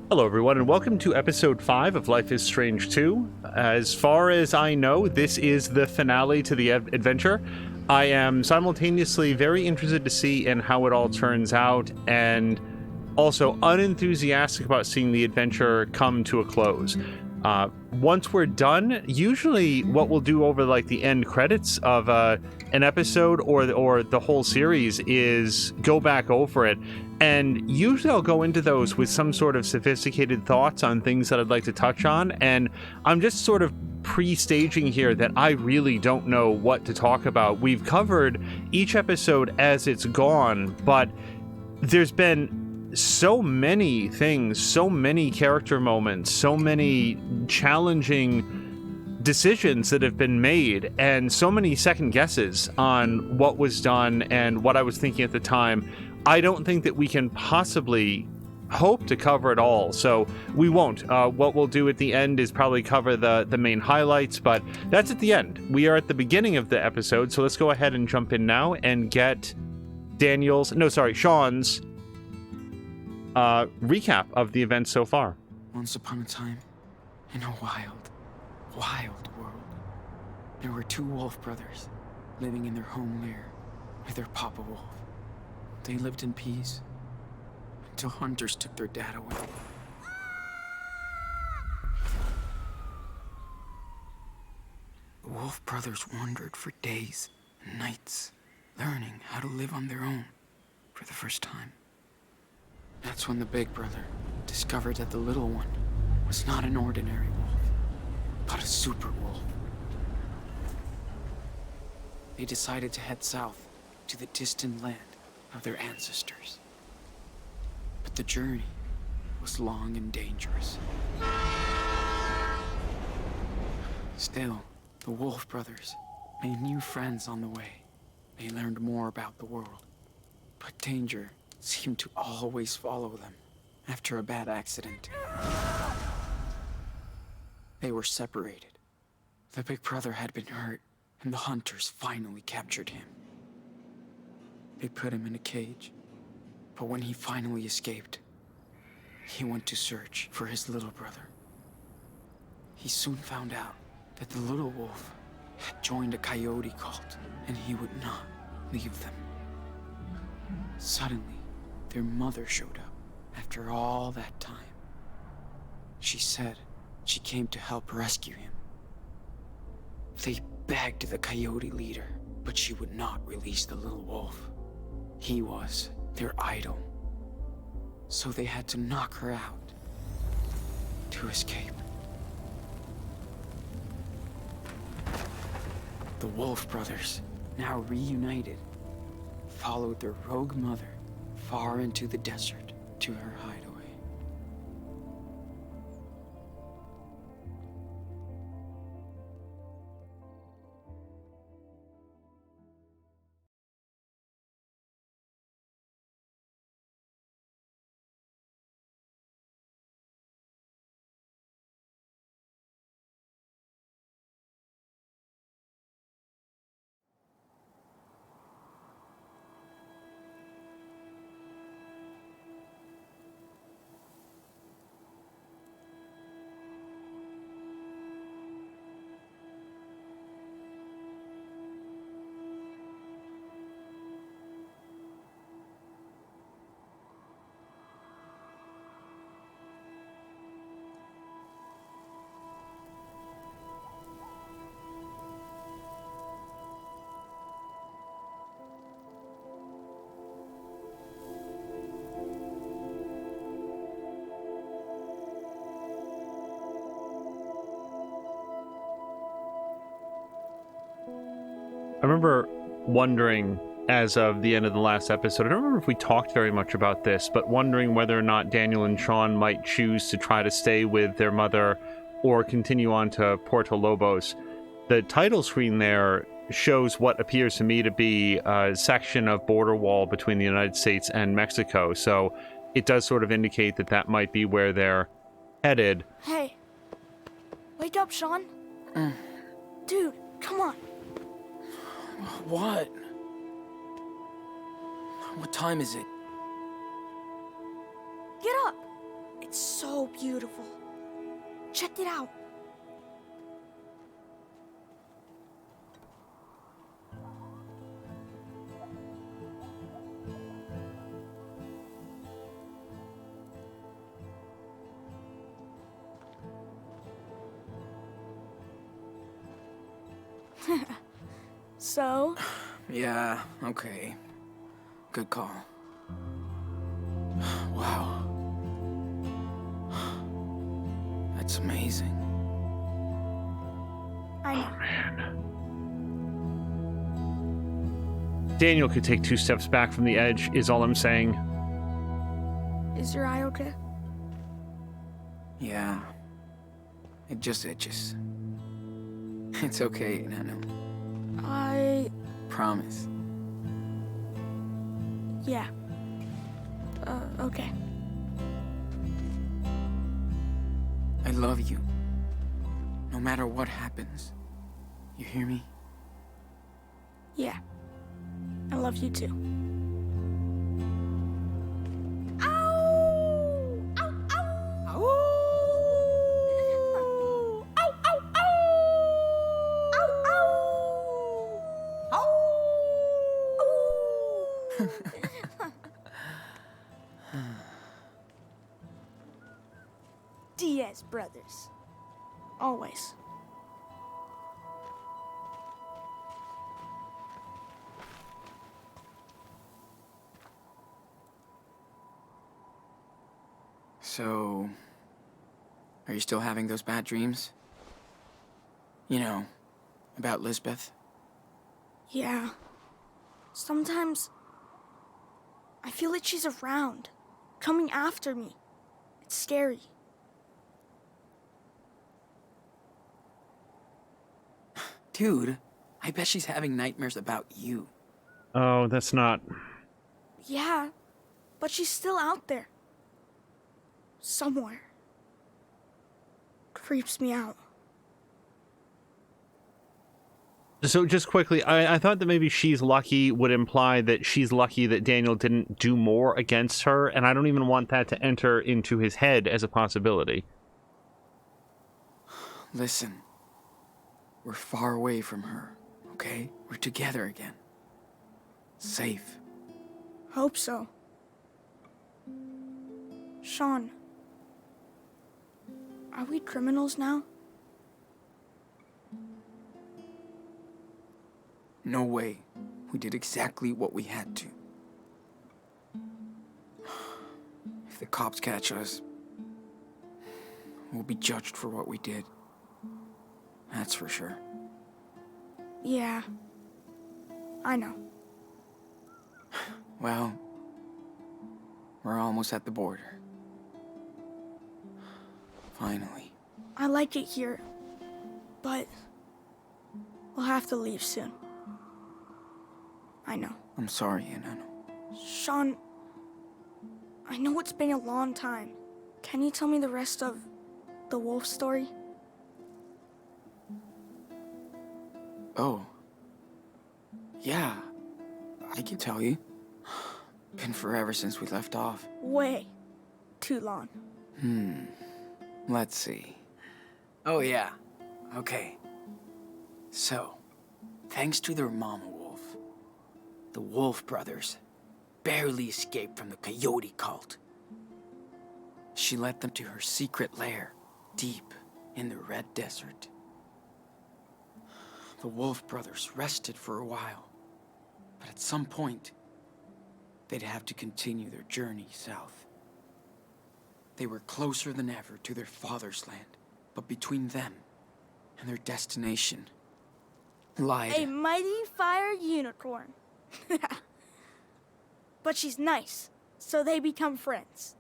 Hello, everyone, and welcome to episode 5 of Life is Strange 2. As far as I know, this is the finale to the adventure. I am simultaneously very interested to see in how it all turns out, and also unenthusiastic about seeing the adventure come to a close. Once we're done, usually what we'll do over like the end credits of an episode or the whole series is go back over it. And usually I'll go into those with some sort of sophisticated thoughts on things that I'd like to touch on. And I'm just sort of pre-staging here that I really don't know what to talk about. We've covered each episode as it's gone, but there's been so many things, so many character moments, so many challenging decisions that have been made, and so many second guesses on what was done and what I was thinking at the time. I don't think that we can possibly hope to cover it all, so we won't. What we'll do at the end is probably cover the main highlights, but that's at the end. We are at the beginning of the episode, so let's go ahead and jump in now and get Sean's recap of the events so far. Once upon a time, in a wild, wild world, there were two wolf brothers living in their home lair with their papa wolf. They lived in peace until hunters took their dad away. The wolf brothers wandered for days and nights, learning how to live on their own for the first time. That's when the big brother discovered that the little one was not an ordinary wolf, but a super wolf. They decided to head south to the distant land of their ancestors. But the journey was long and dangerous. Still, the wolf brothers made new friends on the way. They learned more about the world, but danger seemed to always follow them after a bad accident. They were separated. The big brother had been hurt, and the hunters finally captured him. They put him in a cage, but when he finally escaped, he went to search for his little brother. He soon found out that the little wolf had joined a coyote cult, and he would not leave them. Suddenly, their mother showed up after all that time. She said she came to help rescue him. They begged the coyote leader, but she would not release the little wolf. He was their idol. So they had to knock her out to escape. The Wolf brothers, now reunited, followed their rogue mother far into the desert to her hideaway. I remember wondering, as of the end of the last episode, I don't remember if we talked very much about this, but wondering whether or not Daniel and Sean might choose to try to stay with their mother or continue on to Puerto Lobos. The title screen there shows what appears to me to be a section of border wall between the United States and Mexico, so it does sort of indicate that that might be where they're headed. Hey, wake up, Sean. Dude, come on. What? What time is it? Get up. It's so beautiful. Check it out. So? Yeah, okay. Good call. Wow. That's amazing. I know. Daniel could take 2 steps back from the edge, is all I'm saying. Is your eye okay? Yeah. It just itches. It's okay, Nano. Promise. Yeah. Okay. I love you. No matter what happens. You hear me? Yeah. I love you too. Diaz brothers. Always. So, are you still having those bad dreams? You know, about Lisbeth? Yeah. Sometimes I feel like she's around, coming after me. It's scary. Dude, I bet she's having nightmares about you. Oh, that's not... Yeah, but she's still out there. Somewhere. Creeps me out. So just quickly, I thought that maybe she's lucky would imply that she's lucky that Daniel didn't do more against her, and I don't even want that to enter into his head as a possibility. Listen, we're far away from her, okay? We're together again. Safe. Hope so. Sean, are we criminals now? No way. We did exactly what we had to. If the cops catch us, we'll be judged for what we did. That's for sure. Yeah, I know. Well, we're almost at the border. Finally. I like it here, but we'll have to leave soon. I know. I'm sorry, Inanno. Sean, I know it's been a long time. Can you tell me the rest of the wolf story? Oh. Yeah, I can tell you. Been forever since we left off. Way too long. Let's see. Oh, yeah. Okay. So, thanks to their mama wolf, the Wolf brothers barely escaped from the coyote cult. She led them to her secret lair, deep in the Red Desert. The Wolf brothers rested for a while, but at some point, they'd have to continue their journey south. They were closer than ever to their father's land, but between them and their destination lied A mighty fire unicorn. But she's nice, so they become friends.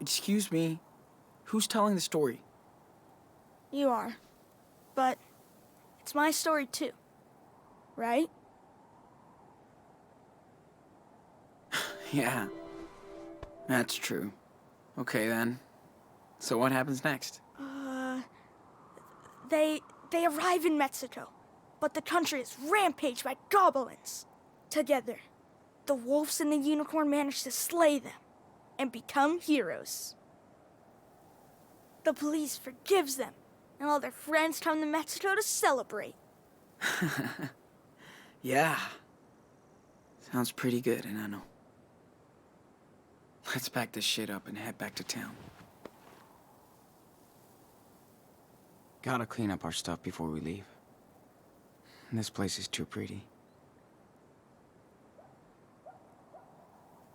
Excuse me, who's telling the story? You are. But it's my story too, right? Yeah, that's true. Okay then, so what happens next? They arrive in Mexico, but the country is rampaged by goblins. Together, the wolves and the unicorn manage to slay them. and become heroes. The police forgives them, and all their friends come to Mexico to celebrate. Yeah. Sounds pretty good, Enano. Let's pack this shit up and head back to town. Gotta clean up our stuff before we leave. This place is too pretty.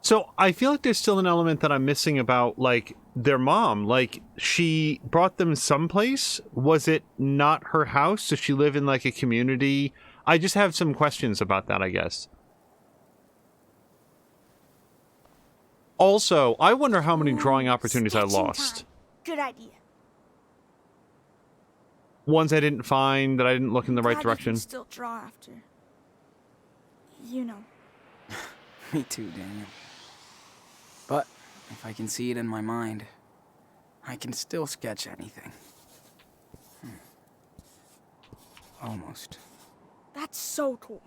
So I feel like there's still an element that I'm missing about, like, their mom. Like, she brought them someplace. Was it not her house? Does she live in, like, a community? I just have some questions about that, I guess. Also, I wonder how many drawing opportunities I Sketching lost. time. Good idea. Ones I didn't find, that I didn't look in the right Glad you direction. can still draw after. You know. Me too, Daniel. But if I can see it in my mind, I can still sketch anything. Almost. That's so cool.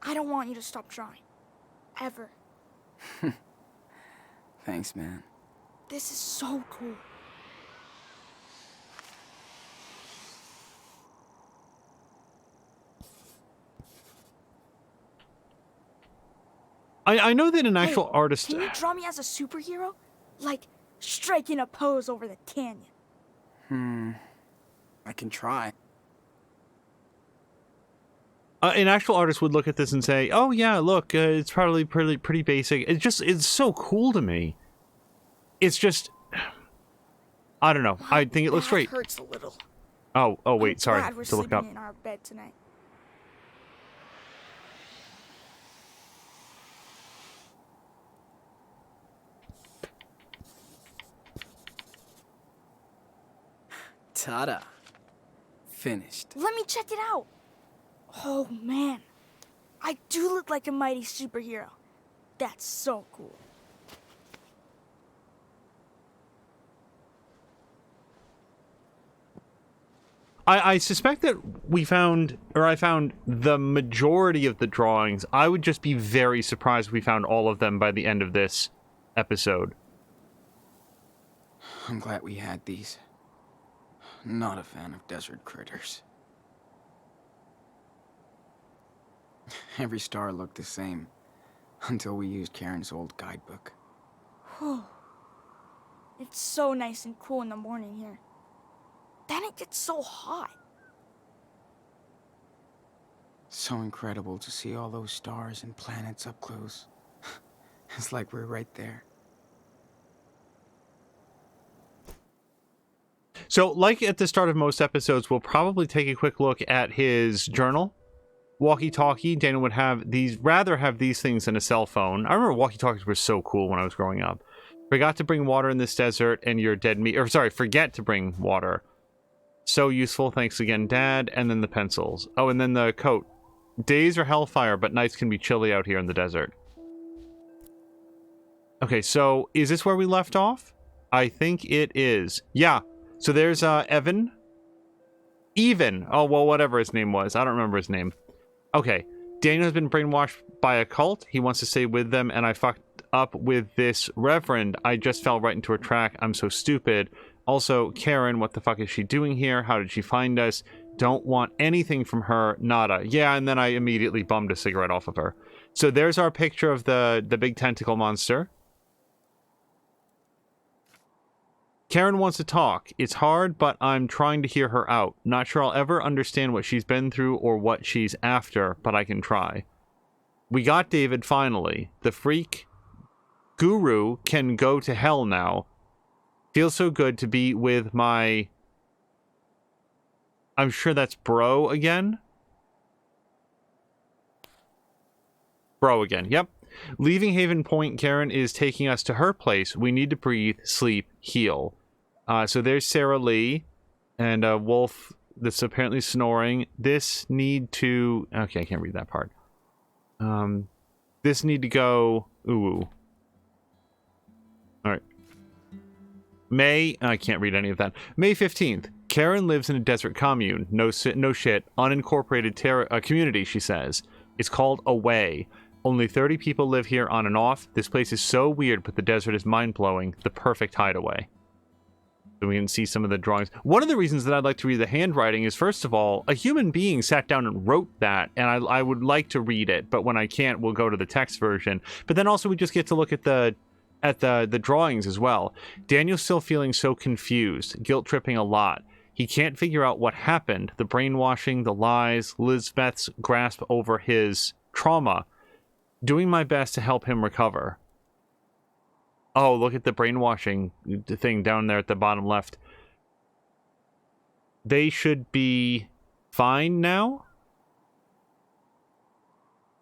I don't want you to stop drawing. Ever. Thanks, man. This is so cool. I know that an actual Hey, artist... Can you draw me as a superhero? Like, striking a pose over the canyon. I can try. An actual artist would look at this and say, oh yeah, look, it's probably pretty basic. It's so cool to me. It's just... I don't know. I think it looks That great. hurts a little. Oh, wait, I'm sorry. glad we're To look sleeping up. in our bed tonight. Ta-da. Finished. Let me check it out. Oh man, I do look like a mighty superhero. That's so cool. I suspect that I found the majority of the drawings. I would just be very surprised if we found all of them by the end of this episode. I'm glad we had these. Not a fan of desert critters. Every star looked the same until we used Karen's old guidebook. Whew. It's so nice and cool in the morning here. Then it gets so hot. So incredible to see all those stars and planets up close. It's like we're right there. So, like at the start of most episodes, we'll probably take a quick look at his journal. Walkie-talkie. Daniel would rather have these things than a cell phone. I remember walkie-talkies were so cool when I was growing up. Forgot to bring water in this desert, and you're dead meat. Or sorry, forget to bring water. So useful. Thanks again, Dad. And then the pencils. Oh, and then the coat. Days are hellfire, but nights can be chilly out here in the desert. Okay, so is this where we left off? I think it is. Yeah. So there's Evan. Even. Oh, well, whatever his name was. I don't remember his name. Okay. Daniel has been brainwashed by a cult. He wants to stay with them, and I fucked up with this reverend. I just fell right into a track. I'm so stupid. Also, Karen, what the fuck is she doing here? How did she find us? Don't want anything from her. Nada. Yeah, and then I immediately bummed a cigarette off of her. So there's our picture of the big tentacle monster. Karen wants to talk. It's hard, but I'm trying to hear her out. Not sure I'll ever understand what she's been through or what she's after, but I can try. We got David finally. The freak guru can go to hell now. Feels so good to be with my... I'm sure that's bro again. Bro again, yep. Leaving Haven Point, Karen is taking us to her place. We need to breathe, sleep, heal. So there's Sarah Lee and a wolf that's apparently snoring. This need to... Okay, I can't read that part. This need to go... Ooh. Alright. May... I can't read any of that. May 15th. Karen lives in a desert commune. No shit. Unincorporated community, she says. It's called Away. Only 30 people live here on and off. This place is so weird, but the desert is mind-blowing. The perfect hideaway. So we can see some of the drawings. One of the reasons that I'd like to read the handwriting is, first of all, a human being sat down and wrote that, and I would like to read it, but when I can't, we'll go to the text version. But then also we just get to look at the drawings as well. Daniel's still feeling so confused, guilt-tripping a lot. He can't figure out what happened, the brainwashing, the lies, Lisbeth's grasp over his trauma. Doing my best to help him recover. Oh, look at the brainwashing thing down there at the bottom left. They should be fine now?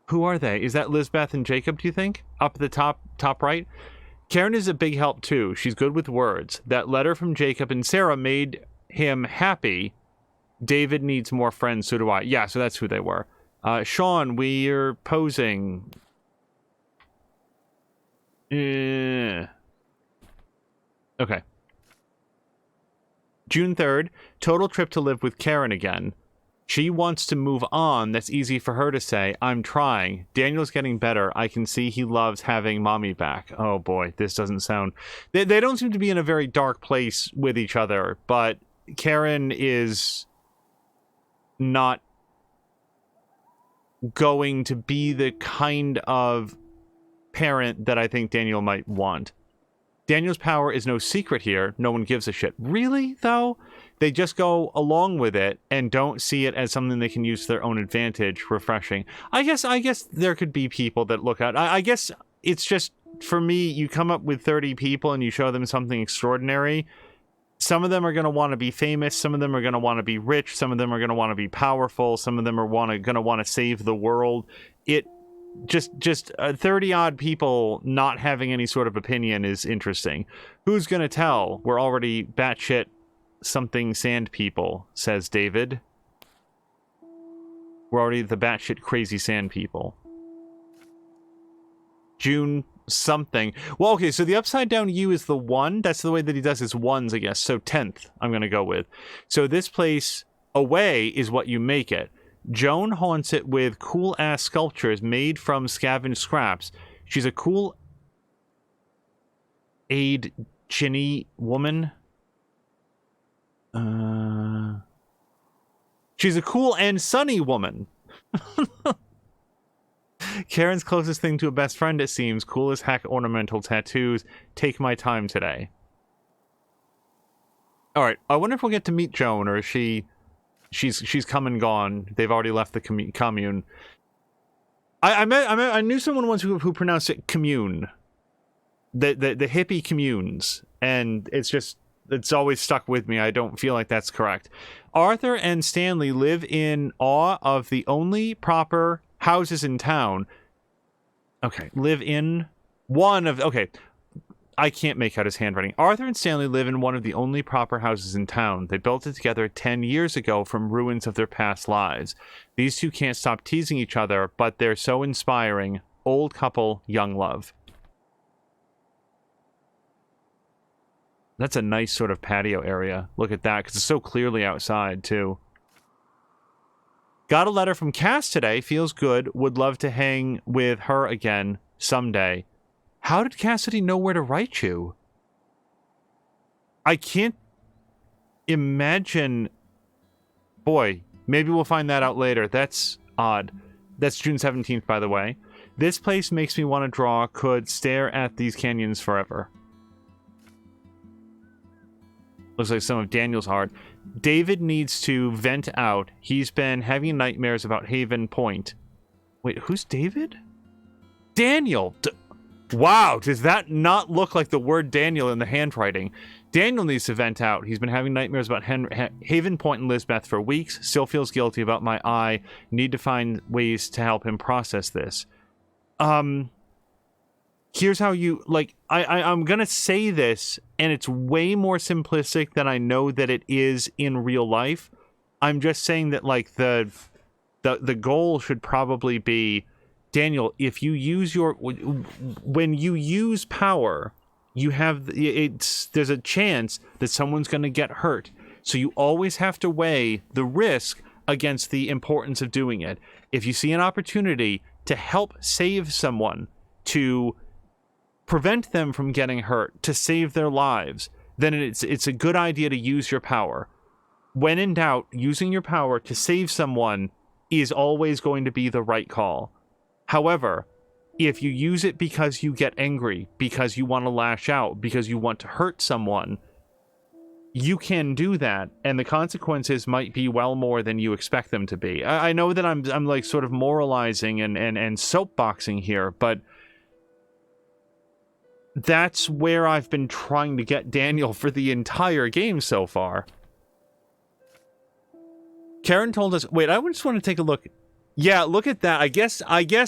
Who are they? Is that Lisbeth and Jacob, do you think? Up at the top right? Karen is a big help too. She's good with words. That letter from Jacob and Sarah made him happy. David needs more friends, so do I. Yeah, so that's who they were. Sean, we're posing. Okay. June 3rd, total trip to live with Karen again. She wants to move on. That's easy for her to say. I'm trying. Daniel's getting better. I can see he loves having mommy back. Oh boy, this doesn't sound... They don't seem to be in a very dark place with each other, but Karen is not going to be the kind of parent that I think Daniel might want. Daniel's power is no secret here. No one gives a shit. Really, though? They just go along with it and don't see it as something they can use to their own advantage. Refreshing. I guess there could be people that look at... I guess it's just, for me, you come up with 30 people and you show them something extraordinary. Some of them are going to want to be famous. Some of them are going to want to be rich. Some of them are going to want to be powerful. Some of them are going to want to save the world. Just 30 odd people not having any sort of opinion is interesting. Who's going to tell? We're already batshit something sand people, says David. We're already the batshit crazy sand people. June something. Well, okay, so the upside down U is the 1. That's the way that he does his ones, I guess. So 10th, I'm going to go with. So this place away is what you make it. Joan haunts it with cool-ass sculptures made from scavenged scraps. She's a cool aid Ginny woman. She's a cool and sunny woman. Karen's closest thing to a best friend, it seems. Cool as heck ornamental tattoos. Take my time today. Alright, I wonder if we'll get to meet Joan, or is she's come and gone. They've already left the commune. I knew someone once who pronounced it commune. The hippie communes. And it's always stuck with me. I don't feel like that's correct. Arthur and Stanley live in awe of the only proper houses in town. Okay, live in one of... Okay, I can't make out his handwriting. Arthur and Stanley live in one of the only proper houses in town. They built it together 10 years ago from ruins of their past lives. These two can't stop teasing each other, but they're so inspiring. Old couple, young love. That's a nice sort of patio area. Look at that, because it's so clearly outside, too. Got a letter from Cass today. Feels good. Would love to hang with her again someday. How did Cassidy know where to write you? I can't imagine... Boy, maybe we'll find that out later. That's odd. That's June 17th, by the way. This place makes me want to draw. Could stare at these canyons forever. Looks like some of Daniel's art. David needs to vent out. He's been having nightmares about Haven Point. Wait, who's David? Daniel! Wow, does that not look like the word Daniel in the handwriting? Daniel needs to vent out. He's been having nightmares about Haven Point and Lisbeth for weeks. Still feels guilty about my eye. Need to find ways to help him process this. Here's how you... Like, I'm gonna say this, and it's way more simplistic than I know that it is in real life. I'm just saying that, like, the goal should probably be... Daniel, if you use when you use power, you have there's a chance that someone's going to get hurt. So you always have to weigh the risk against the importance of doing it. If you see an opportunity, to help save someone, to prevent them from getting hurt, to save their lives, then it's a good idea to use your power. When in doubt, using your power to save someone is always going to be the right call. However, if you use it because you get angry, because you want to lash out, because you want to hurt someone, you can do that, and the consequences might be well more than you expect them to be. I know that I'm like sort of moralizing and soapboxing here, but that's where I've been trying to get Daniel for the entire game so far. Karen told us, wait, I just want to take a look. Yeah, look at that. I guess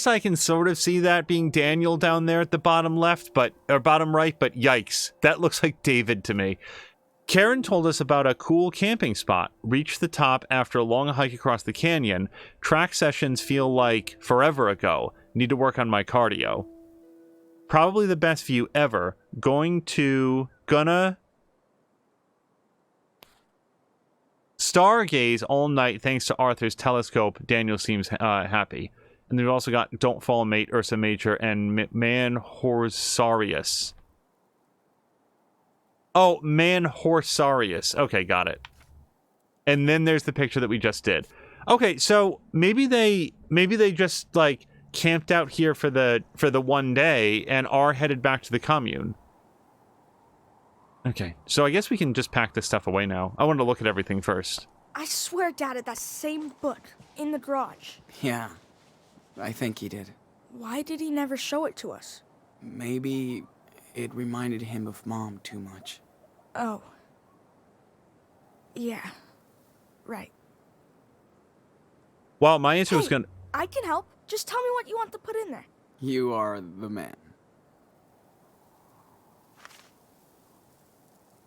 I can sort of see that being Daniel down there at the bottom left, or bottom right, but yikes. That looks like David to me. Karen told us about a cool camping spot. Reach the top after a long hike across the canyon. Track sessions feel like forever ago. Need to work on my cardio. Probably the best view ever. Gonna stargaze all night thanks to Arthur's telescope. Daniel seems happy. And they've also got Don't Fall Mate, Ursa Major, and Man Horsarius. Oh, Man Horsarius. Okay, got it. And then there's the picture that we just did. Okay, so maybe they just like camped out here for the one day and are headed back to the commune. Okay, so I guess we can just pack this stuff away now. I wanted to look at everything first. I swear Dad had that same book in the garage. Yeah, I think he did. Why did he never show it to us? Maybe it reminded him of Mom too much. Oh. Yeah. Right. Well, my answer was gonna... I can help. Just tell me what you want to put in there. You are the man.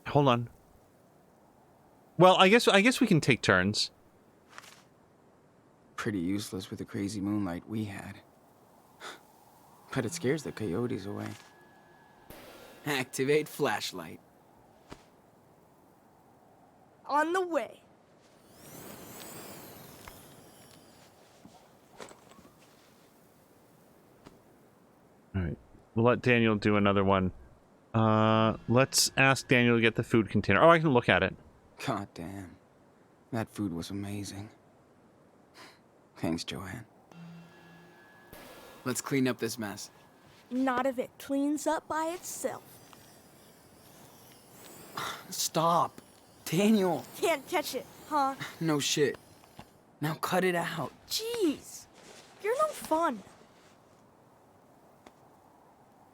Hold on. Well, I guess we can take turns. Pretty useless with the crazy moonlight we had. But it scares the coyotes away. Activate flashlight. On the way. Alright. We'll let Daniel do another one. Let's ask Daniel to get the food container. Oh, I can look at it. God damn. That food was amazing. Thanks, Joanne. Let's clean up this mess. Not if it cleans up by itself. Stop. Daniel. Can't catch it, huh? No shit. Now cut it out. Jeez. You're no fun.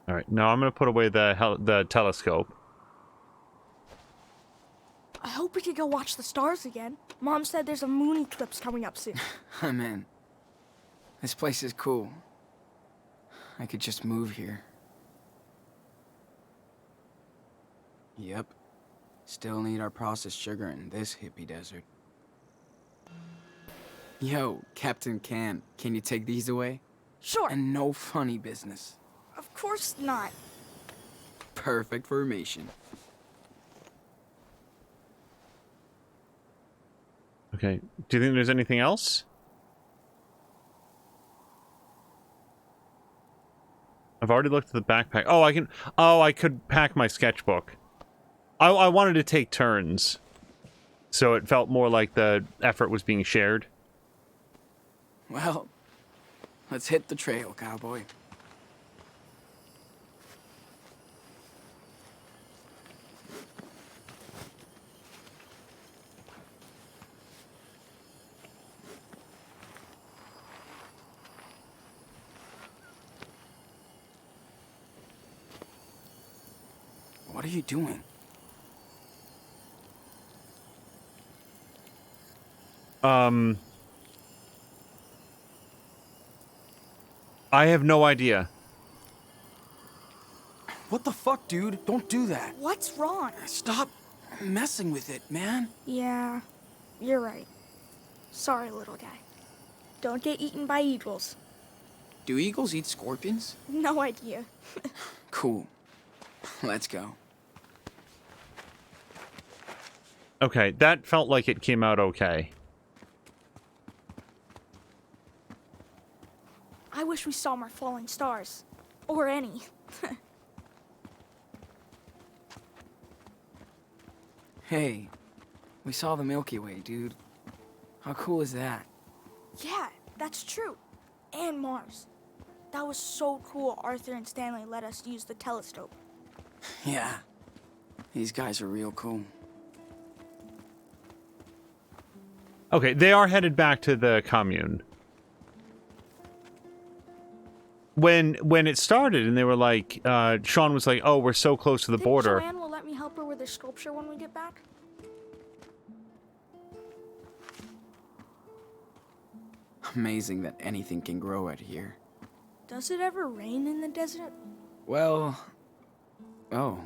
All right, now I'm gonna put away the telescope. I hope we can go watch the stars again. Mom said there's a moon eclipse coming up soon. I'm in. This place is cool. I could just move here. Yep. Still need our processed sugar in this hippie desert. Yo, Captain Can you take these away? Sure. And no funny business. Of course not. Perfect formation. Okay. Do you think there's anything else? I've already looked at the backpack. Oh, I could pack my sketchbook. I wanted to take turns, so it felt more like the effort was being shared. Well, let's hit the trail, cowboy. What are you doing? I have no idea. What the fuck, dude? Don't do that. What's wrong? Stop messing with it, man. Yeah, you're right. Sorry, little guy. Don't get eaten by eagles. Do eagles eat scorpions? No idea. Cool. Let's go. Okay, that felt like it came out okay. I wish we saw more falling stars. Or any. Hey, we saw the Milky Way, dude. How cool is that? Yeah, that's true. And Mars. That was so cool Arthur and Stanley let us use the telescope. Yeah. These guys are real cool. Okay, they are headed back to the commune. When it started and they were like, Sean was like, oh, we're so close to the border. Joanne will let me help her with her sculpture when we get back? Amazing that anything can grow out here. Does it ever rain in the desert? Well... Oh.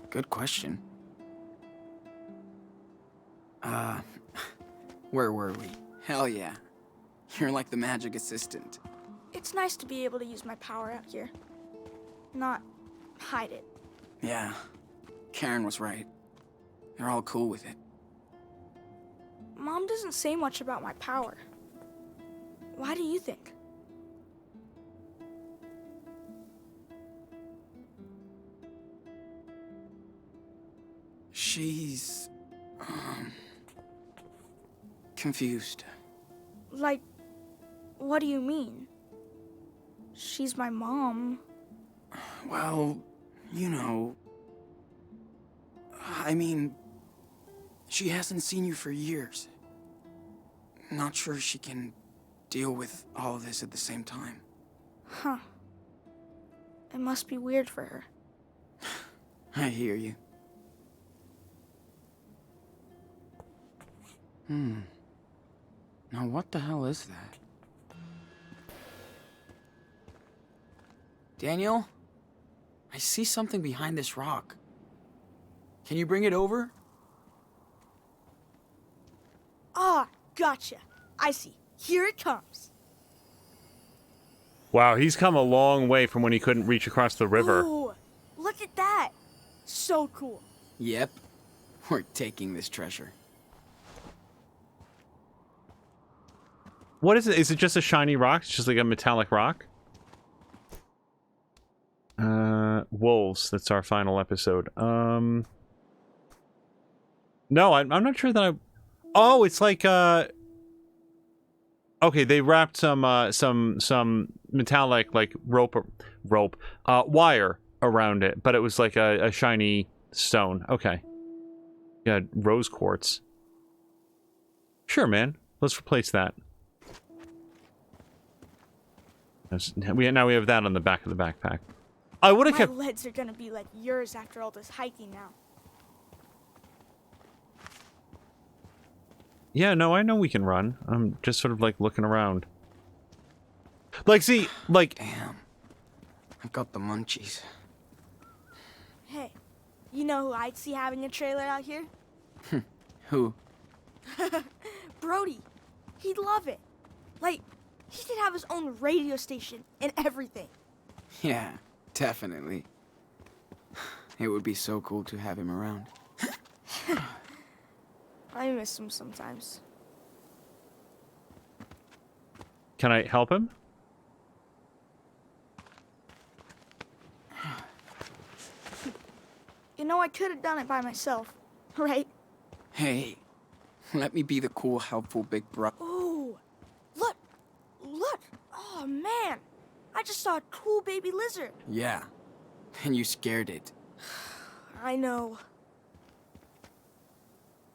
Good question. Where were we? Hell yeah. You're like the magic assistant. It's nice to be able to use my power out here. Not hide it. Yeah. Karen was right. They're all cool with it. Mom doesn't say much about my power. Why do you think? She's... confused. Like, what do you mean? She's my mom. Well, you know... I mean... She hasn't seen you for years. Not sure she can deal with all of this at the same time. Huh. It must be weird for her. I hear you. Now what the hell is that? Daniel? I see something behind this rock. Can you bring it over? Ah, gotcha. I see. Here it comes. Wow, he's come a long way from when he couldn't reach across the river. Ooh, look at that. So cool. Yep. We're taking this treasure. What is it? Is it just a shiny rock? It's just like a metallic rock? Wolves. That's our final episode. No, I'm not sure that I... Oh, it's like, okay, they wrapped some metallic, like, wire around it, but it was like a shiny stone. Okay. Yeah, rose quartz. Sure, man. Let's replace that. Now we have that on the back of the backpack. I would have My kept... legs are gonna be like yours after all this hiking now. Yeah, no, I know we can run. I'm just sort of like looking around. Like, see, like... Damn. I've got the munchies. Hey, you know who I'd see having a trailer out here? Who? Brody. He'd love it. Like, he could have his own radio station and everything. Yeah, definitely. It would be so cool to have him around. I miss him sometimes. Can I help him? You know, I could have done it by myself, right? Hey, let me be the cool, helpful big brother. Ooh, look, look. Oh, man. I just saw a cool baby lizard. Yeah, and you scared it. I know.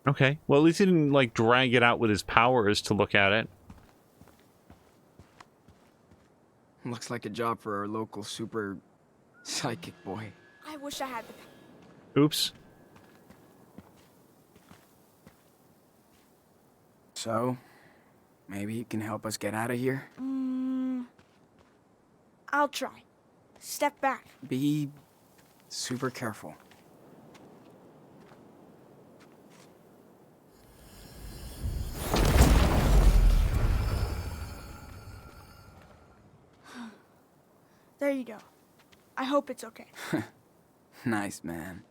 Okay. Well, at least he didn't, like, drag it out with his powers to look at it. Looks like a job for our local super psychic boy. I wish I had the... Oops. So, maybe you can help us get out of here? I'll try. Step back. Be super careful. There you go. I hope it's okay. Nice, man.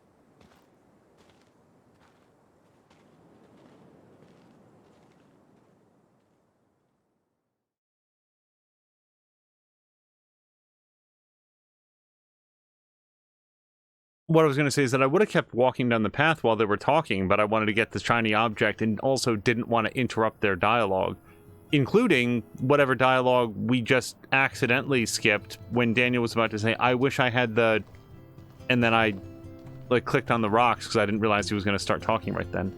what I was going to say is that I would have kept walking down the path while they were talking, but I wanted to get the shiny object and also didn't want to interrupt their dialogue, including whatever dialogue we just accidentally skipped when Daniel was about to say, I wish I had the... And then I, like, clicked on the rocks because I didn't realize he was going to start talking right then.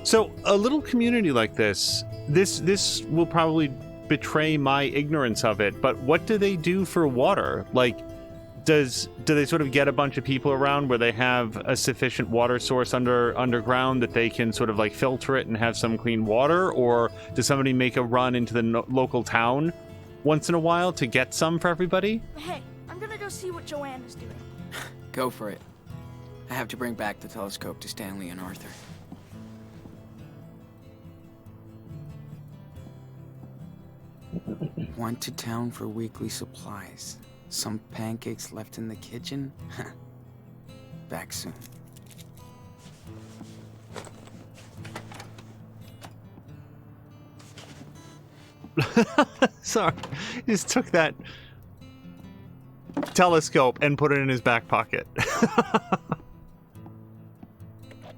So, a little community like this will probably betray my ignorance of it, but what do they do for water? Like, do they sort of get a bunch of people around where they have a sufficient water source underground that they can sort of like filter it and have some clean water? Or does somebody make a run into the local town once in a while to get some for everybody? Hey, I'm gonna go see what Joanne is doing. Go for it. I have to bring back the telescope to Stanley and Arthur. Went to town for weekly supplies. Some pancakes left in the kitchen? Back soon. Sorry. He just took that telescope and put it in his back pocket.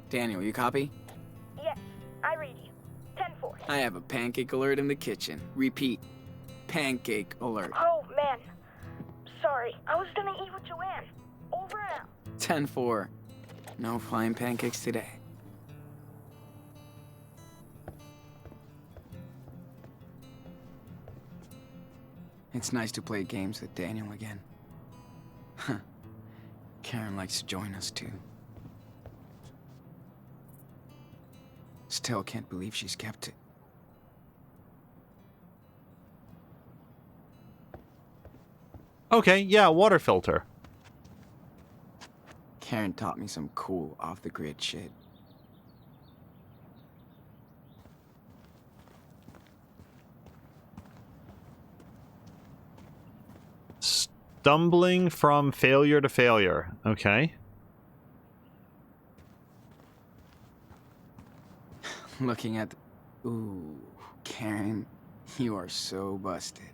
Daniel, you copy? Yes, I read you. 10-4. I have a pancake alert in the kitchen. Repeat. Pancake alert. Oh, man. Sorry, I was gonna eat with Joanne. Over and out. 10-4. No flying pancakes today. It's nice to play games with Daniel again. Karen likes to join us too. Still can't believe she's kept it. Okay, yeah, water filter. Karen taught me some cool off-the-grid shit. Stumbling from failure to failure. Okay. Looking at Ooh, Karen, you are so busted.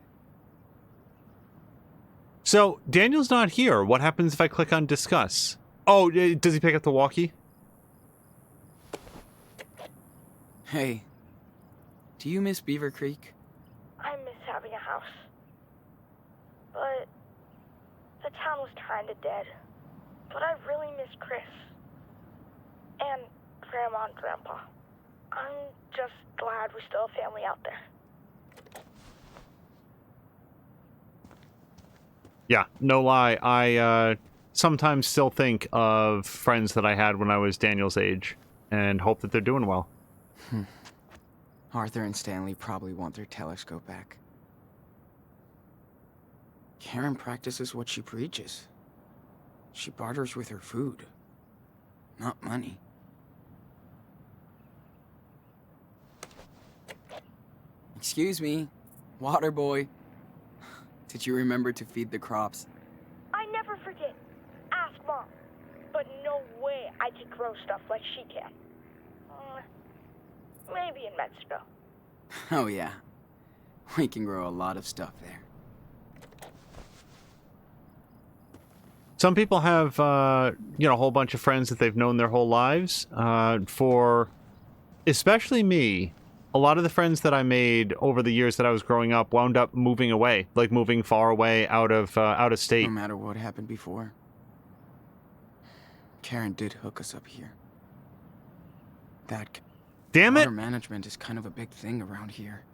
So, Daniel's not here. What happens if I click on discuss? Oh, does he pick up the walkie? Hey, do you miss Beaver Creek? I miss having a house. But the town was kinda dead. But I really miss Chris. And Grandma and Grandpa. I'm just glad we still have family out there. Yeah, no lie. I sometimes still think of friends that I had when I was Daniel's age and hope that they're doing well. Arthur and Stanley probably want their telescope back. Karen practices what she preaches. She barters with her food, not money. Excuse me, water boy. Did you remember to feed the crops? I never forget. Ask Mom. But no way I can grow stuff like she can. Maybe in Mexico. Oh yeah, we can grow a lot of stuff there. Some people have, a whole bunch of friends that they've known their whole lives. For especially me, a lot of the friends that I made over the years that I was growing up wound up moving away, like moving far away out of state. No matter what happened before, Karen did hook us up here. Damn it! Water management is kind of a big thing around here.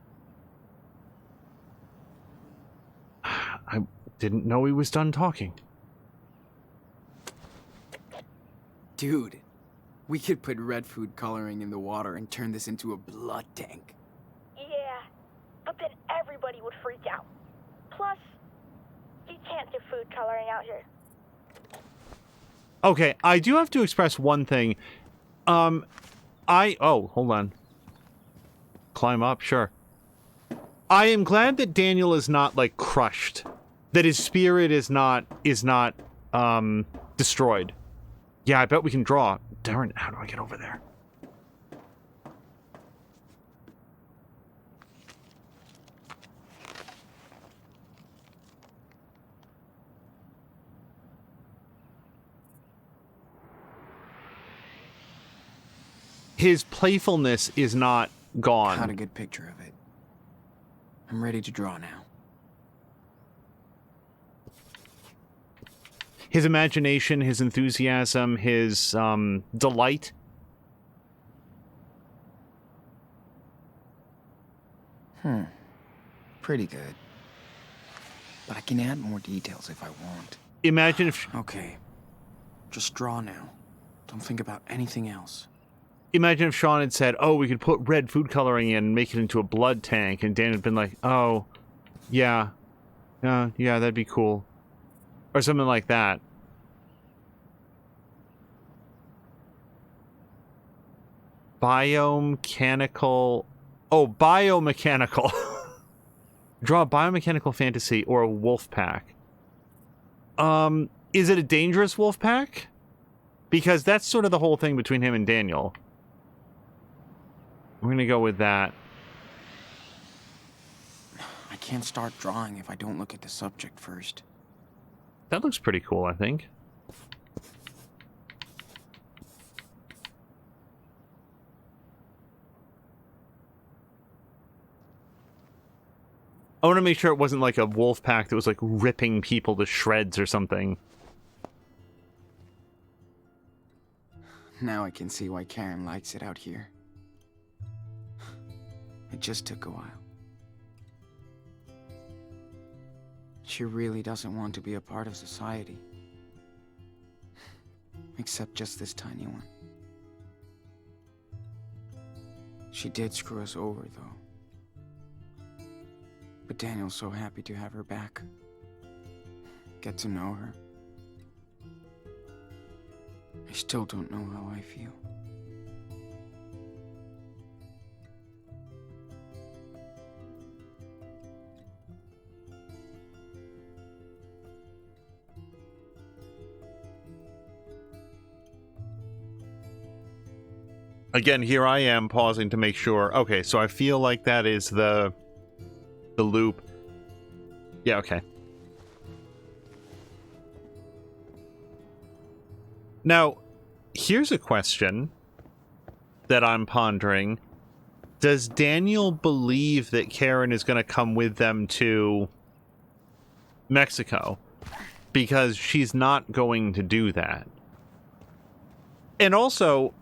I didn't know he was done talking. Dude, we could put red food coloring in the water and turn this into a blood tank. Yeah, but then everybody would freak out. Plus, you can't do food coloring out here. Okay, I do have to express one thing. Oh, hold on. Climb up, sure. I am glad that Daniel is not, like, crushed. That his spirit is not destroyed. Yeah, I bet we can draw. Darn, how do I get over there? His playfulness is not gone. Got a good picture of it. I'm ready to draw now. His imagination, his enthusiasm, his delight. Pretty good. But I can add more details if I want. Imagine if... Okay. Just draw now. Don't think about anything else. Imagine if Sean had said, oh, we could put red food coloring in and make it into a blood tank, and Dan had been like, oh, yeah. Yeah, that'd be cool. Or something like that. Biomechanical... Oh, biomechanical. Draw a biomechanical fantasy or a wolf pack. Is it a dangerous wolf pack? Because that's sort of the whole thing between him and Daniel. We're gonna go with that. I can't start drawing if I don't look at the subject first. That looks pretty cool, I think. I want to make sure it wasn't like a wolf pack that was like ripping people to shreds or something. Now I can see why Karen likes it out here. It just took a while. She really doesn't want to be a part of society. Except just this tiny one. She did screw us over, though. But Daniel's so happy to have her back. Get to know her. I still don't know how I feel. Again, here I am pausing to make sure. Okay, so I feel like that is the loop. Yeah, okay. Now, here's a question that I'm pondering. Does Daniel believe that Karen is going to come with them to Mexico? Because she's not going to do that. And also,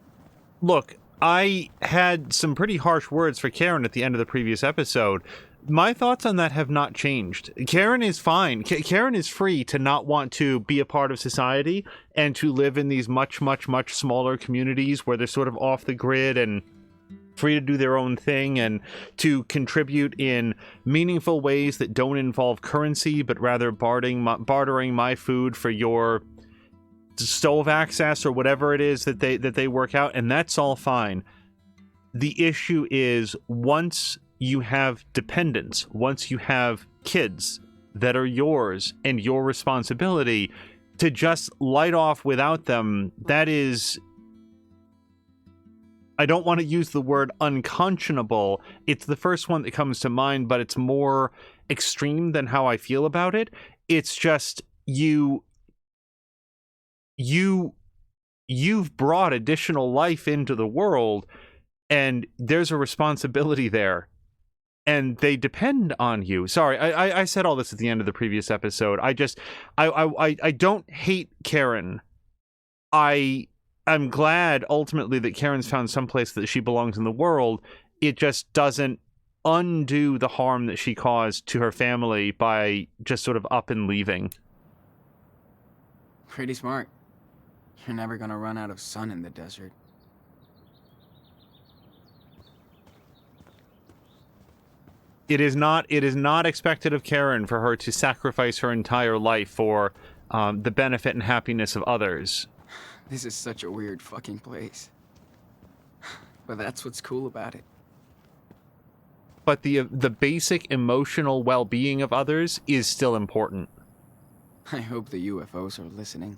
look, I had some pretty harsh words for Karen at the end of the previous episode. My thoughts on that have not changed. Karen is fine. Karen is free to not want to be a part of society and to live in these much, much, much smaller communities where they're sort of off the grid and free to do their own thing and to contribute in meaningful ways that don't involve currency, but rather bartering my food for your stove access or whatever it is that they work out, and that's all fine. The issue is once you have dependents, once you have kids that are yours and your responsibility, to just light off without them, that is, I don't want to use the word unconscionable. It's the first one that comes to mind, but it's more extreme than how I feel about it. It's just you've brought additional life into the world, and there's a responsibility there, and they depend on you. Sorry, I said all this at the end of the previous episode. I don't hate Karen. I'm glad ultimately that Karen's found someplace that she belongs in the world. It just doesn't undo the harm that she caused to her family by just sort of up and leaving. Pretty smart. You're never gonna run out of sun in the desert. It is not expected of Karen for her to sacrifice her entire life for the benefit and happiness of others. This is such a weird fucking place. But that's what's cool about it. But the basic emotional well-being of others is still important. I hope the UFOs are listening.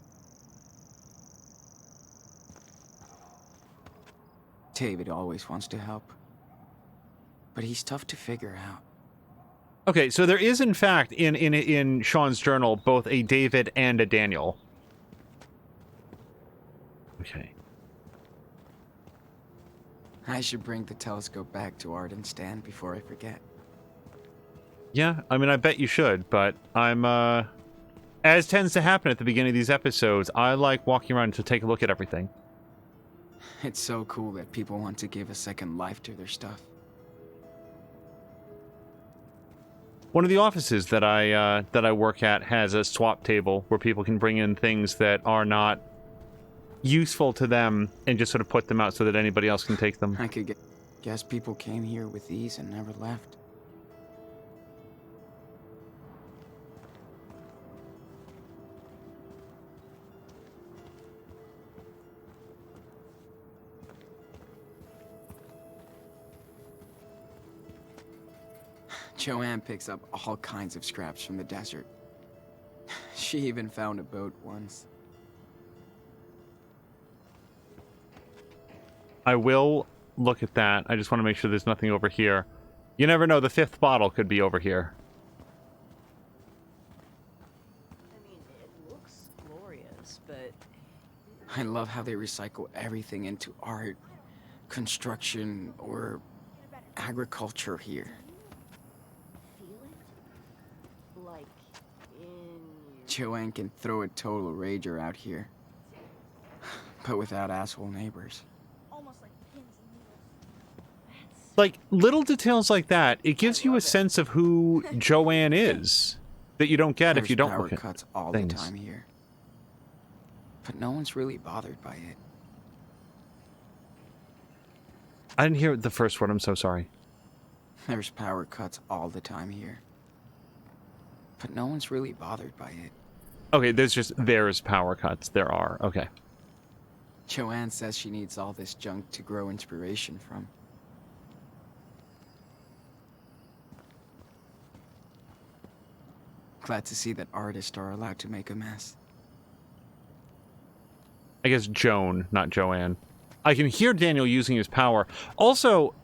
David always wants to help, but he's tough to figure out. Okay, so there is, in fact, in Sean's journal, both a David and a Daniel. Okay. I should bring the telescope back to Art and Stan before I forget. Yeah, I mean, I bet you should, but I'm, as tends to happen at the beginning of these episodes, I like walking around to take a look at everything. It's so cool that people want to give a second life to their stuff. One of the offices that I work at has a swap table where people can bring in things that are not useful to them and just sort of put them out so that anybody else can take them. I could guess people came here with these and never left. Joanne picks up all kinds of scraps from the desert. She even found a boat once. I will look at that. I just want to make sure there's nothing over here. You never know, the fifth bottle could be over here. I mean, it looks glorious, but... I love how they recycle everything into art, construction, or agriculture here. Feel it? Like, in... Joanne can throw a total rager out here. But without asshole neighbors. Almost like pins and needles. Like, little details like that, it gives you a sense of who Joanne is that you don't get if you don't There's look power at cuts all things. the time here. But no one's really bothered by it. I didn't hear the first word, I'm so sorry. There's power cuts all the time here. But no one's really bothered by it. Okay, there's power cuts. There are. Okay. Joanne says she needs all this junk to grow inspiration from. Glad to see that artists are allowed to make a mess. I guess Joan, not Joanne. I can hear Daniel using his power. Also,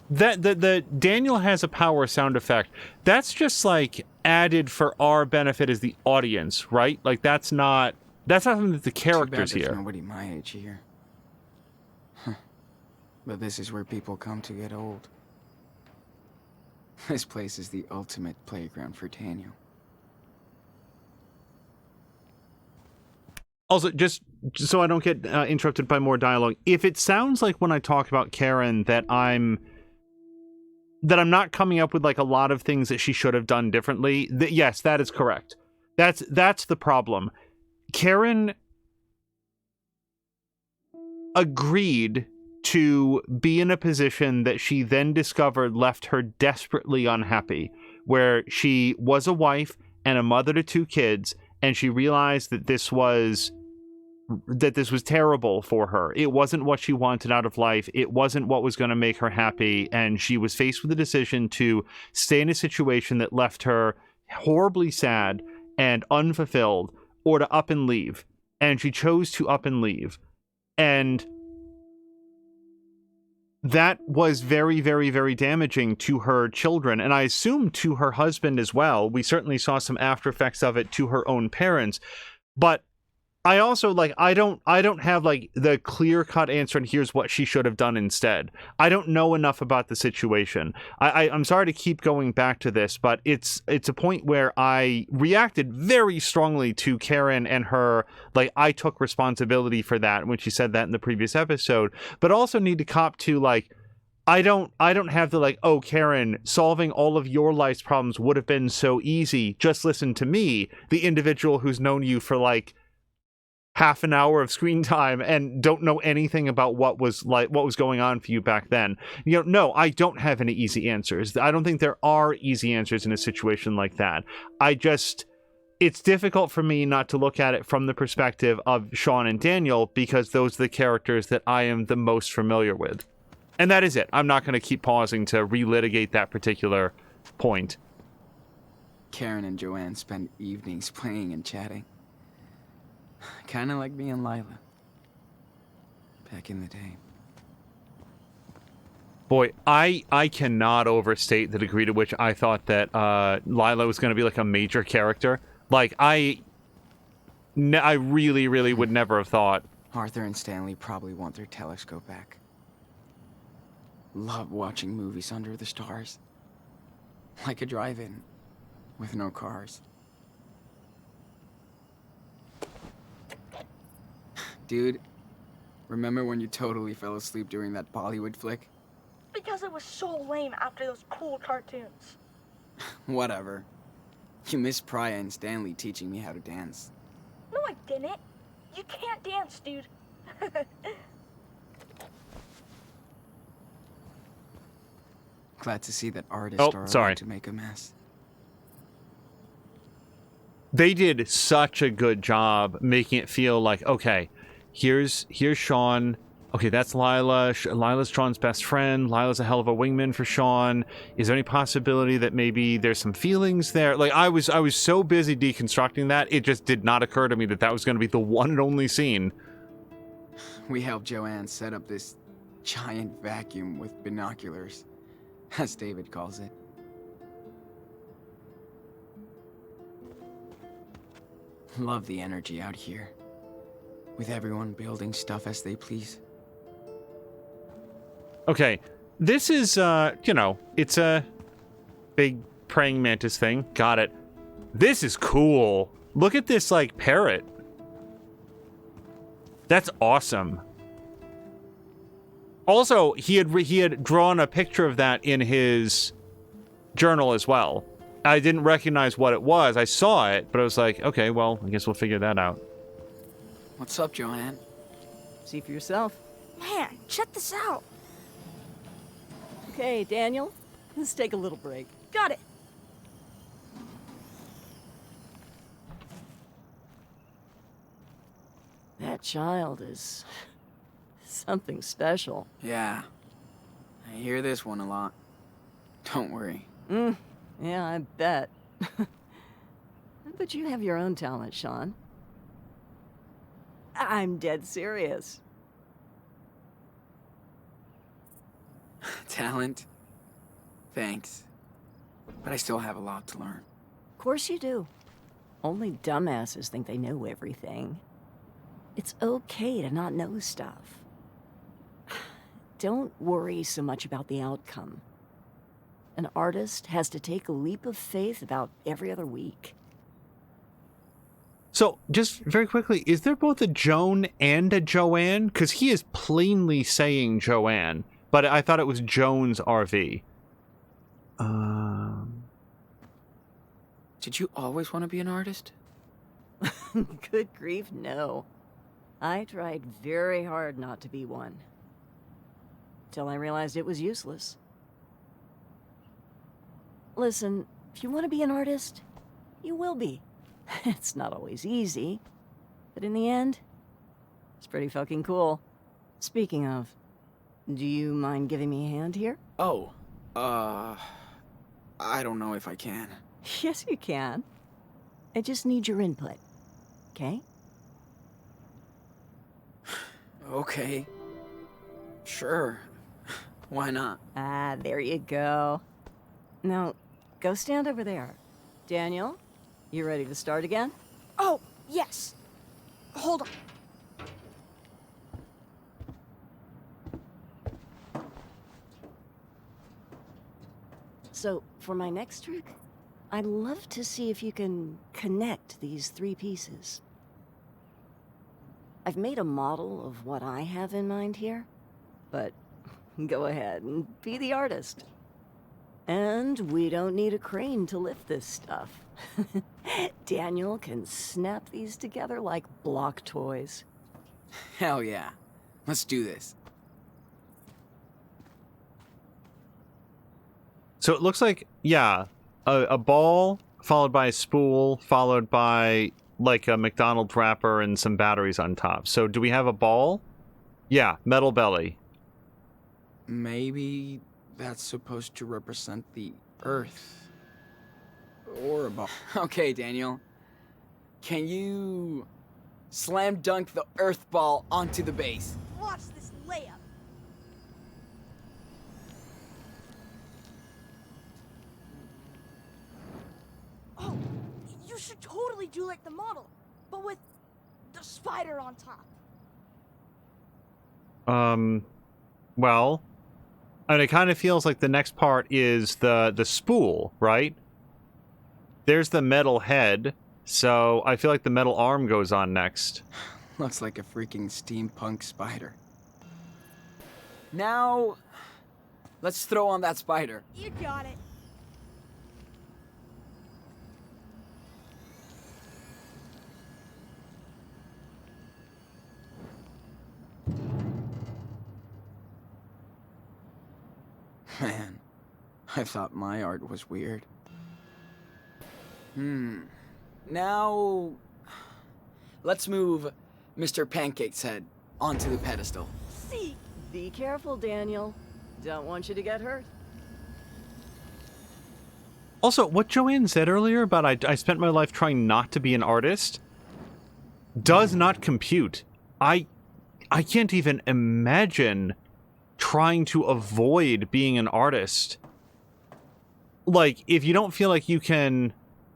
that the Daniel has a power sound effect. That's just like added for our benefit as the audience, right? Like that's not something that the characters Too bad there's hear. nobody my age here. Huh. But this is where people come to get old. This place is the ultimate playground for Daniel. Also, just so I don't get interrupted by more dialogue, if it sounds like when I talk about Karen that I'm not coming up with like a lot of things that she should have done differently, yes, that is correct. That's the problem. Karen agreed to be in a position that she then discovered left her desperately unhappy, where she was a wife and a mother to 2 kids, and she realized that this was terrible for her. It wasn't what she wanted out of life. It wasn't what was going to make her happy, and she was faced with the decision to stay in a situation that left her horribly sad and unfulfilled, or to up and leave. And she chose to up and leave. And that was very, very, very damaging to her children, and I assume to her husband as well. We certainly saw some after effects of it to her own parents, but I also, like, I don't have, like, the clear-cut answer and here's what she should have done instead. I don't know enough about the situation. I'm sorry to keep going back to this, but it's a point where I reacted very strongly to Karen and her, like, I took responsibility for that when she said that in the previous episode, but also need to cop to, like, I don't have the, like, oh, Karen, solving all of your life's problems would have been so easy. Just listen to me, the individual who's known you for, like, half an hour of screen time and don't know anything about what was going on for you back then. You know, no, I don't have any easy answers. I don't think there are easy answers in a situation like that. It's difficult for me not to look at it from the perspective of Sean and Daniel, because those are the characters that I am the most familiar with. And that is it. I'm not going to keep pausing to relitigate that particular point. Karen and Joanne spend evenings playing and chatting. Kinda like me and Lila. Back in the day. Boy, I cannot overstate the degree to which I thought that Lila was going to be like a major character. Like, I really, really would never have thought. Arthur and Stanley probably want their telescope back. Love watching movies under the stars. Like a drive-in, with no cars. Dude, remember when you totally fell asleep during that Bollywood flick? Because it was so lame after those cool cartoons. Whatever. You missed Priya and Stanley teaching me how to dance. No, I didn't. You can't dance, dude. Glad to see that artists are sorry. allowed to make a mess. They did such a good job making it feel like, okay, here's Sean. Okay, that's Lila. Lila's Sean's best friend. Lila's a hell of a wingman for Sean. Is there any possibility that maybe there's some feelings there? Like, I was so busy deconstructing that, it just did not occur to me that that was going to be the one and only scene. We helped Joanne set up this giant vacuum with binoculars, as David calls it. Love the energy out here, with everyone building stuff as they please. Okay, this is, you know, it's a big praying mantis thing. Got it. This is cool. Look at this, like, parrot. That's awesome. Also, he had drawn a picture of that in his journal as well. I didn't recognize what it was. I saw it, but I was like, okay, well, I guess we'll figure that out. What's up, Joanne? See for yourself. Man, check this out. Okay, Daniel, let's take a little break. Got it. That child is something special. Yeah, I hear this one a lot. Don't worry. Yeah, I bet. But you have your own talent, Sean. I'm dead serious. Talent? Thanks. But I still have a lot to learn. Of course you do. Only dumbasses think they know everything. It's okay to not know stuff. Don't worry so much about the outcome. An artist has to take a leap of faith about every other week. So, just very quickly, is there both a Joan and a Joanne? Because he is plainly saying Joanne, but I thought it was Joan's RV. Did you always want to be an artist? Good grief, no. I tried very hard not to be one. Till I realized it was useless. Listen, if you want to be an artist, you will be. It's not always easy, but in the end, it's pretty fucking cool. Speaking of, do you mind giving me a hand here? Oh, I don't know if I can. Yes, you can. I just need your input, okay? Okay. Sure. Why not? Ah, there you go. Now, go stand over there. Daniel, you ready to start again? Oh, yes. Hold on. So, for my next trick, I'd love to see if you can connect these three pieces. I've made a model of what I have in mind here, but go ahead and be the artist. And we don't need a crane to lift this stuff. Daniel can snap these together like block toys. Hell yeah. Let's do this. So it looks like, yeah, a ball followed by a spool followed by like a McDonald's wrapper and some batteries on top. So do we have a ball? Yeah, metal belly. Maybe that's supposed to represent the Earth. or a ball. Okay, Daniel. Can you slam dunk the earth ball onto the base? Watch this layup. Oh, you should totally do like the model, but with the spider on top. Well, and it kind of feels like the next part is the spool, right? There's the metal head, so I feel like the metal arm goes on next. Looks like a freaking steampunk spider. Now, let's throw on that spider. You got it. Man, I thought my art was weird. Now, let's move Mr. Pancake's head onto the pedestal. See, Be careful, Daniel. Don't want you to get hurt. Also, what Joanne said earlier about I spent my life trying not to be an artist does not compute. I can't even imagine trying to avoid being an artist. Like, if you don't feel like you can...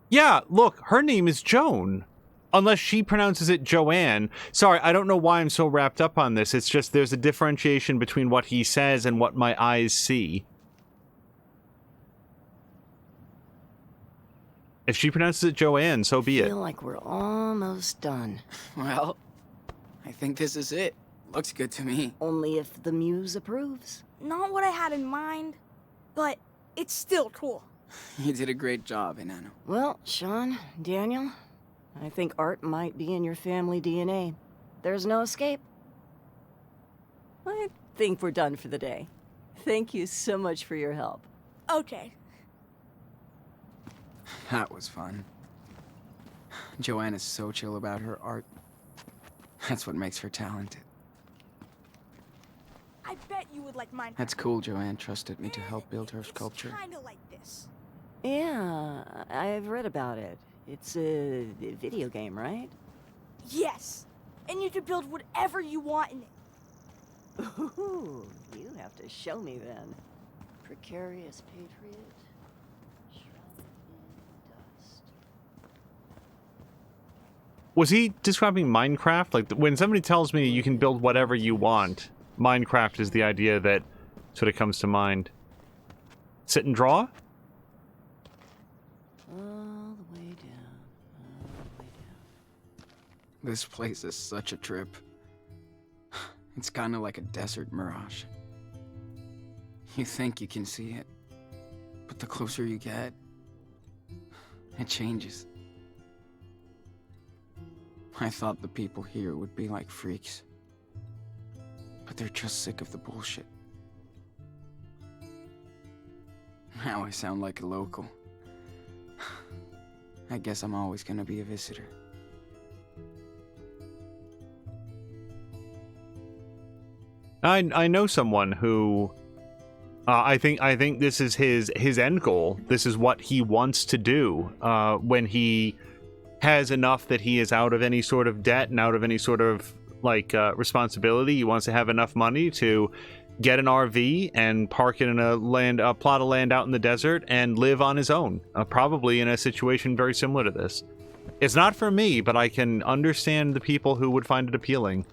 Yeah, look, her name is Joan. Unless she pronounces it Joanne. Sorry, I don't know why I'm so wrapped up on this. It's just there's a differentiation between what he says and what my eyes see. If she pronounces it Joanne, so be I it. feel like we're almost done. Well, I think this is it. Looks good to me. Only if the muse approves. not what I had in mind, but it's still cool. You did a great job, Enano. Well, Sean, Daniel, I think art might be in your family DNA. There's no escape. I think we're done for the day. Thank you so much for your help. Okay. That was fun. Joanne is so chill about her art. That's what makes her talented. I bet you would like mine. That's cool Joanne trusted me to help build her sculpture. It's kinda like this. Yeah, I've read about it. It's a video game, right? Yes. And you can build whatever you want in it. Ooh, you have to show me then. Precarious patriot. Shrouded in dust. Was he describing Minecraft? Like, when somebody tells me you can build whatever you want, Minecraft is the idea that sort of comes to mind. Sit and draw? All the way down. All the way down. This place is such a trip. It's kind of like a desert mirage. You think you can see it, but the closer you get, it changes. I thought the people here would be like freaks, but they're just sick of the bullshit. Now I sound like a local. I guess I'm always gonna be a visitor. I know someone who I think this is his end goal. This is what he wants to do when he has enough that he is out of any sort of debt and out of any sort of responsibility. He wants to have enough money to get an RV and park it in a plot of land out in the desert and live on his own, probably in a situation very similar to this. It's not for me, but I can understand the people who would find it appealing.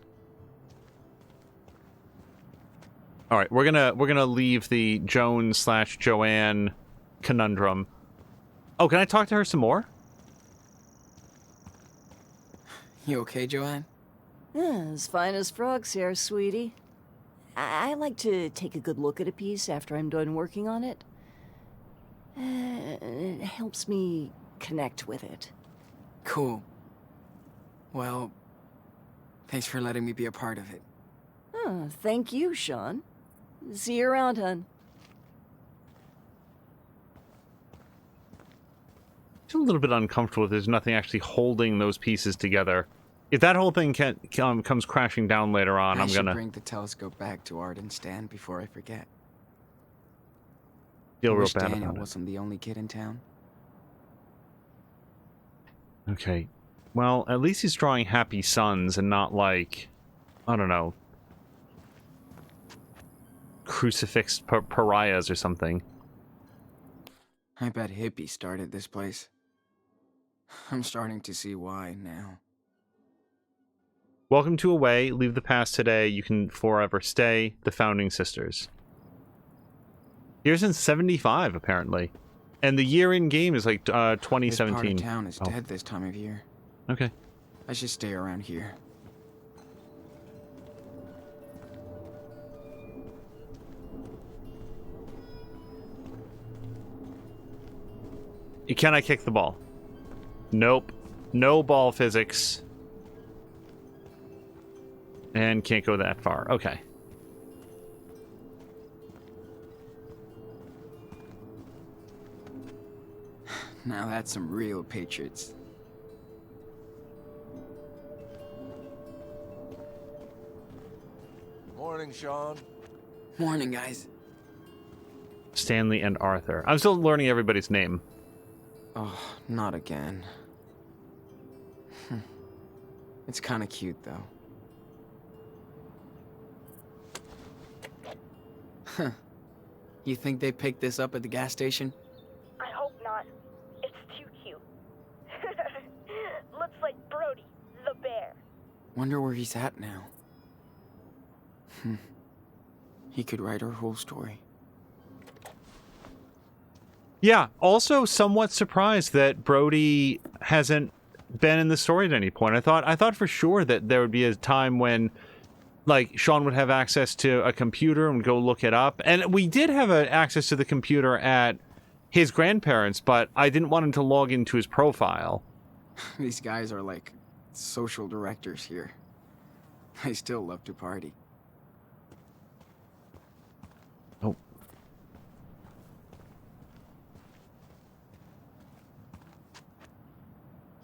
All right, we're gonna leave the Joan/Joanne conundrum. Oh, can I talk to her some more? You okay, Joanne? Yeah, as fine as frogs here, sweetie. I like to take a good look at a piece after I'm done working on it. It helps me connect with it. Cool. Well, thanks for letting me be a part of it. Oh, thank you, Sean. See you around, hun. It's a little bit uncomfortable if there's nothing actually holding those pieces together. If that whole thing comes crashing down later on, I I'm should gonna bring the telescope back to Art and Stan before I forget. feel I real wish bad Daniel about it. wasn't the only kid in town. Okay. Well, at least he's drawing happy suns and not like, I don't know, crucifixed pariahs or something. I bet hippies started this place. I'm starting to see why now. Welcome to Away. Leave the past today. You can forever stay. The Founding Sisters. Here since 75, apparently. And the year in game is like 2017. This part of town is dead this time of year. Okay. I should stay around here. Can I kick the ball? Nope. No ball physics. And can't go that far. Okay. Now that's some real Patriots. Morning, Sean. Morning, guys. Stanley and Arthur. I'm still learning everybody's name. Oh, not again. It's kind of cute, though. Huh. You think they picked this up at the gas station? I hope not. It's too cute. Looks like Brody, the bear. Wonder where he's at now. He could write our whole story. Yeah, also somewhat surprised that Brody hasn't been in the story at any point. I thought for sure that there would be a time when, like, Sean would have access to a computer and go look it up. And we did have access to the computer at his grandparents', but I didn't want him to log into his profile. These guys are like social directors here. They still love to party. Oh.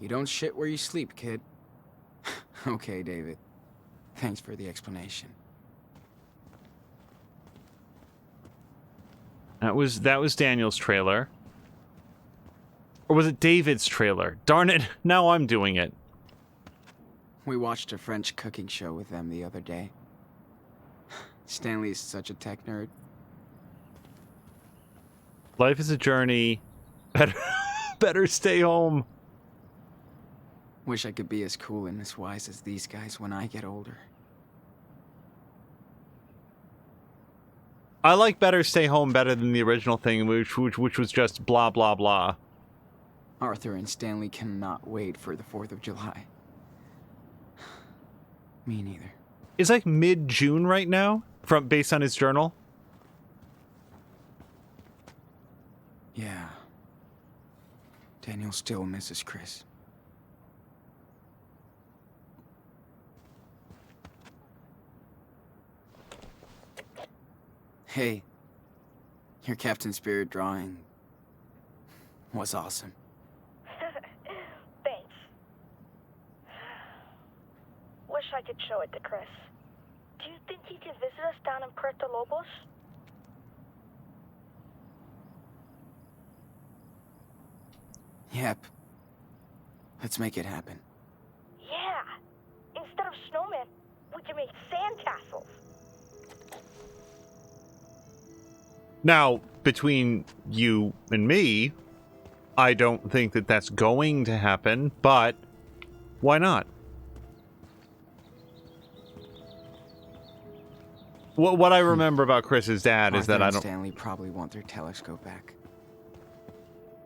You don't shit where you sleep, kid. Okay, David. Thanks for the explanation. That was Daniel's trailer. Or was it David's trailer? Darn it, now I'm doing it. We watched a French cooking show with them the other day. Stanley is such a tech nerd. Life is a journey. Better stay home. Wish I could be as cool and as wise as these guys when I get older. I like Better Stay Home better than the original thing, which was just blah, blah, blah. Arthur and Stanley cannot wait for the 4th of July. Me neither. It's like mid-June right now, based on his journal. Yeah. Daniel still misses Chris. Hey, your Captain Spirit drawing was awesome. Thanks. Wish I could show it to Chris. Do you think he could visit us down in Puerto Lobos? Yep. Let's make it happen. Yeah. Instead of snowmen, we can make sandcastles. Now, between you and me, I don't think that that's going to happen, but why not? What I remember about Chris's dad is that Arthur and Stanley probably want their telescope back.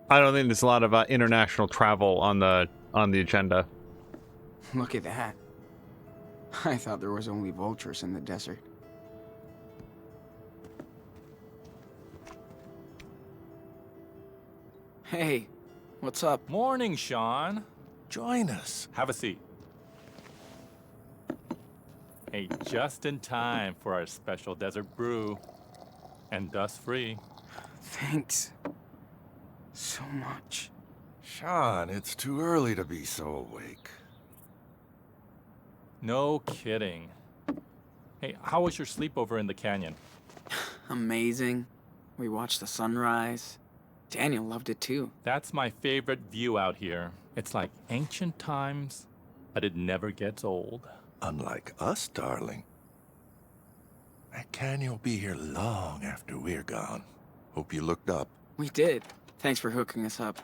I don't think there's a lot of international travel on the agenda. Look at that. I thought there was only vultures in the desert. Hey, what's up? Morning, Sean. Join us. Have a seat. Hey, just in time for our special desert brew. And dust-free. Thanks. So much. Sean, it's too early to be so awake. No kidding. Hey, how was your sleepover in the canyon? Amazing. We watched the sunrise. Daniel loved it too. That's my favorite view out here. It's like ancient times, but it never gets old. Unlike us, darling. That canyon will be here long after we're gone. Hope you looked up. We did. Thanks for hooking us up.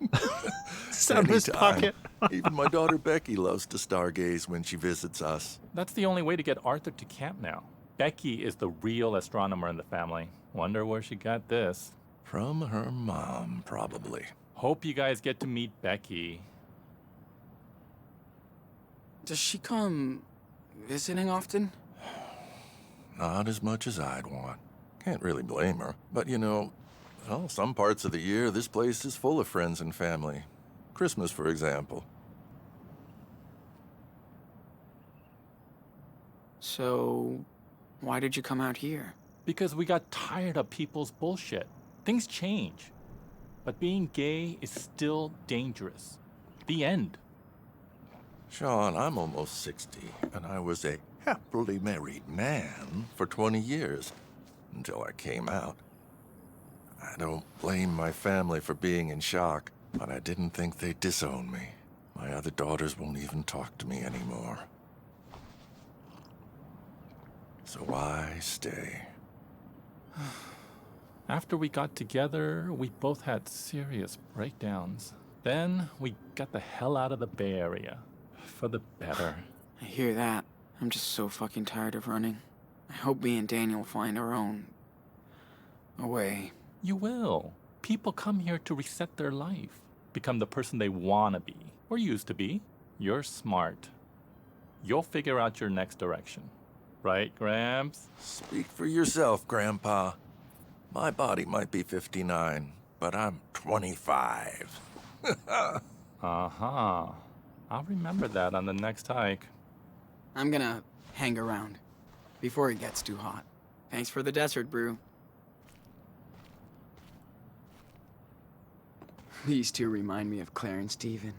It's out of his Anytime. pocket. Even my daughter Becky loves to stargaze when she visits us. That's the only way to get Arthur to camp now. Becky is the real astronomer in the family. Wonder where she got this. From her mom, probably. Hope you guys get to meet Becky. Does she come visiting often? Not as much as I'd want. Can't really blame her. But you know, well, some parts of the year, this place is full of friends and family. Christmas, for example. So, why did you come out here? Because we got tired of people's bullshit. Things change. But being gay is still dangerous. The end. Sean, I'm almost 60, and I was a happily married man for 20 years, until I came out. I don't blame my family for being in shock, but I didn't think they'd disown me. My other daughters won't even talk to me anymore. So why stay? After we got together, we both had serious breakdowns. Then we got the hell out of the Bay Area. For the better. I hear that. I'm just so fucking tired of running. I hope me and Daniel find our own way. You will. People come here to reset their life. Become the person they want to be. Or used to be. You're smart. You'll figure out your next direction. Right, Gramps? Speak for yourself, Grandpa. My body might be 59, but I'm 25. Uh-huh. I'll remember that on the next hike. I'm gonna hang around before it gets too hot. Thanks for the desert brew. These two remind me of Claire and Steven.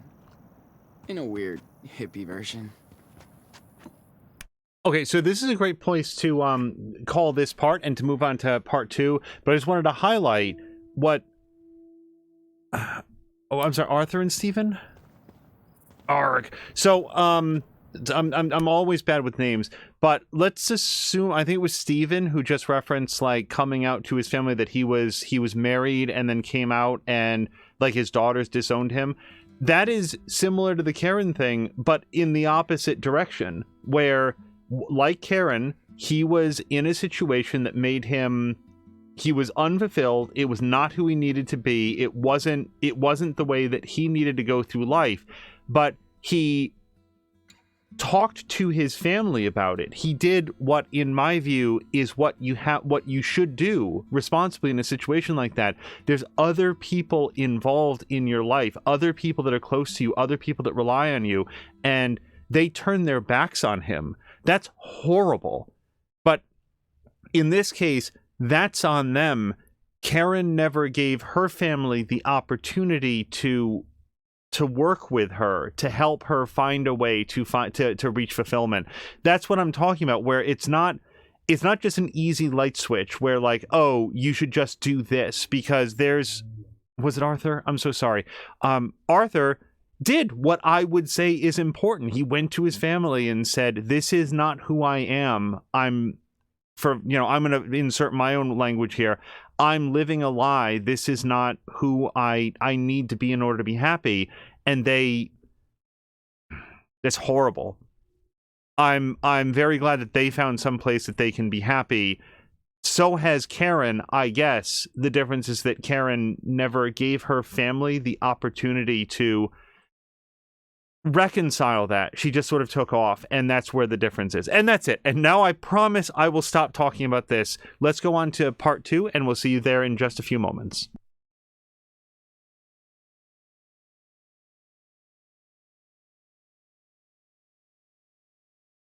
In a weird, hippie version. Okay, so this is a great place to call this part and to move on to part 2. But I just wanted to highlight what... Oh, I'm sorry, Arthur and Stephen? Arg. So, I'm always bad with names, but let's assume, I think it was Stephen who just referenced, like, coming out to his family that he was married and then came out and, like, his daughters disowned him. That is similar to the Karen thing, but in the opposite direction, where... Like Karen, he was in a situation that made him, he was unfulfilled. It was not who he needed to be. It wasn't the way that he needed to go through life, but he talked to his family about it. He did what, in my view, is what you should do responsibly in a situation like that. There's other people involved in your life, other people that are close to you, other people that rely on you, and they turn their backs on him. That's horrible. But in this case, that's on them. Karen never gave her family the opportunity to work with her, to help her find a way to reach fulfillment. That's what I'm talking about, where it's not just an easy light switch where, like, oh, you should just do this because was it Arthur? I'm so sorry. Arthur did what I would say is important. He went to his family and said, this is not who I am. I'm going to insert my own language here. I'm living a lie. This is not who I need to be in order to be happy. And that's horrible. I'm very glad that they found some place that they can be happy. So has Karen, I guess. The difference is that Karen never gave her family the opportunity to reconcile that. She just sort of took off, and that's where the difference is. And that's it. And now I promise I will stop talking about this. Let's go on to part 2, and we'll see you there in just a few moments.